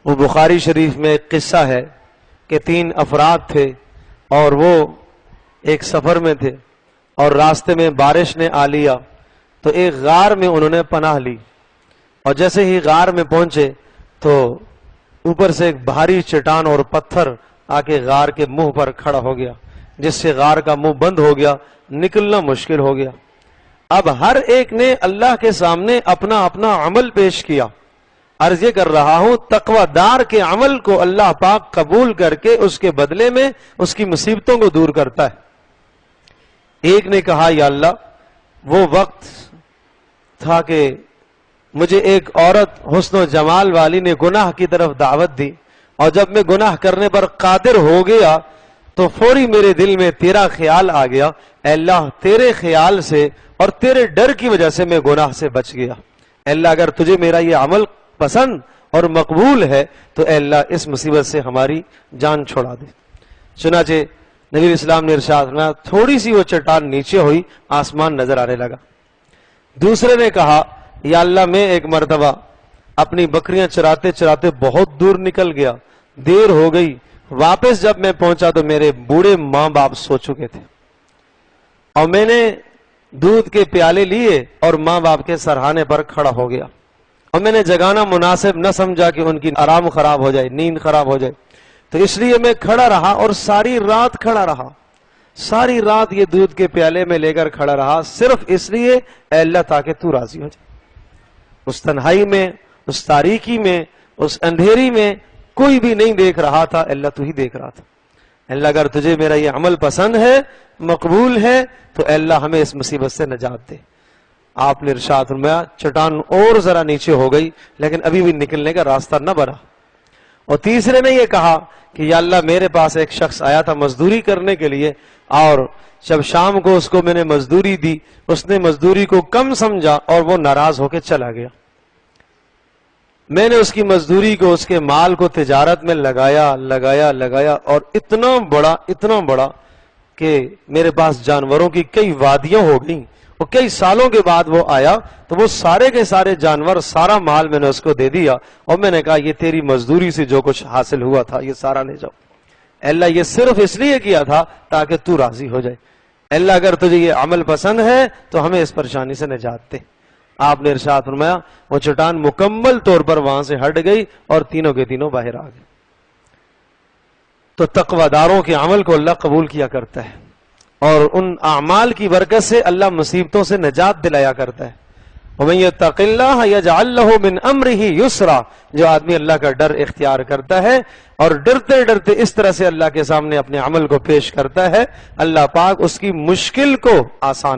وہ بخاری شریف میں ایک قصہ ہے کہ 3 افراد تھے اور وہ ایک سفر میں تھے اور راستے میں بارش نے آ لیا تو ایک غار میں انہوں نے پناہ لی، اور جیسے ہی غار میں پہنچے تو اوپر سے ایک بھاری چٹان اور پتھر آ کے غار کے منہ پر کھڑا ہو گیا، جس سے غار کا منہ بند ہو گیا، نکلنا مشکل ہو گیا۔ اب ہر ایک نے اللہ کے سامنے اپنا اپنا عمل پیش کیا۔ عرض یہ کر رہا ہوں تقوی دار کے عمل کو اللہ پاک قبول کر کے اس کے بدلے میں اس کی مصیبتوں کو دور کرتا ہے۔ ایک نے کہا یا اللہ وہ وقت تھا کہ مجھے ایک عورت حسن و جمال والی نے گناہ کی طرف دعوت دی، اور جب میں گناہ کرنے پر قادر ہو گیا تو فوری میرے دل میں تیرا خیال آ گیا، اے اللہ تیرے خیال سے اور تیرے ڈر کی وجہ سے میں گناہ سے بچ گیا۔ اے اللہ اگر تجھے میرا یہ عمل پسند اور مقبول ہے تو اے اللہ اس مصیبت سے ہماری جان چھڑا دے۔ چنانچہ نبی اسلام نے ارشاد فرمایا تھوڑی سی وہ چٹان نیچے ہوئی، آسمان نظر آنے لگا۔ دوسرے نے کہا یا اللہ میں ایک مرتبہ اپنی بکریاں چراتے چراتے بہت دور نکل گیا، دیر ہو گئی، واپس جب میں پہنچا تو میرے بوڑھے ماں باپ سو چکے تھے، اور میں نے دودھ کے پیالے لیے اور ماں باپ کے سرہانے پر کھڑا ہو گیا، اور میں نے جگانا مناسب نہ سمجھا کہ ان کی آرام خراب ہو جائے، نیند خراب ہو جائے، تو اس لیے میں کھڑا رہا اور ساری رات کھڑا رہا، ساری رات یہ دودھ کے پیالے میں لے کر کھڑا رہا، صرف اس لیے اے اللہ تاکہ تو راضی ہو جائے۔ اس تنہائی میں، اس تاریکی میں، اس اندھیری میں کوئی بھی نہیں دیکھ رہا تھا، اللہ تو ہی دیکھ رہا تھا۔ اللہ اگر تجھے میرا یہ عمل پسند ہے، مقبول ہے، تو اے اللہ ہمیں اس مصیبت سے نجات دے۔ آپ نے ارشاد فرمایا چٹان اور ذرا نیچے ہو گئی لیکن ابھی بھی نکلنے کا راستہ نہ بنا۔ اور تیسرے نے یہ کہا کہ یا اللہ میرے پاس ایک شخص آیا تھا مزدوری کرنے کے لیے، اور جب شام کو اس کو میں نے مزدوری دی، اس نے مزدوری کو کم سمجھا اور وہ ناراض ہو کے چلا گیا۔ میں نے اس کی مزدوری کو، اس کے مال کو تجارت میں لگایا اور اتنا بڑا کہ میرے پاس جانوروں کی کئی وادیاں ہو گئیں، اور کئی سالوں کے بعد وہ آیا تو وہ سارے کے سارے جانور، سارا مال میں نے اس کو دے دیا، اور میں نے کہا یہ تیری مزدوری سے جو کچھ حاصل ہوا تھا یہ سارا لے جاؤ۔ اللہ یہ صرف اس لیے کیا تھا تاکہ تو راضی ہو جائے۔ اللہ اگر تجھے یہ عمل پسند ہے تو ہمیں اس پریشانی سے نجات دے۔ آپ نے ارشاد فرمایا وہ چٹان مکمل طور پر وہاں سے ہٹ گئی اور تینوں کے تینوں باہر آ گئے۔ تو تقوی داروں کے عمل کو اللہ قبول کیا کرتا ہے، اور ان اعمال کی برکت سے اللہ مصیبتوں سے نجات دلایا کرتا ہے۔ وَمَن يَتَّقِ اللَّهَ يَجْعَل لَّهُ مِنْ أَمْرِهِ يُسْرًا، جو آدمی اللہ کا ڈر اختیار کرتا ہے اور ڈرتے ڈرتے اس طرح سے اللہ کے سامنے اپنے عمل کو پیش کرتا ہے، اللہ پاک اس کی مشکل کو آسان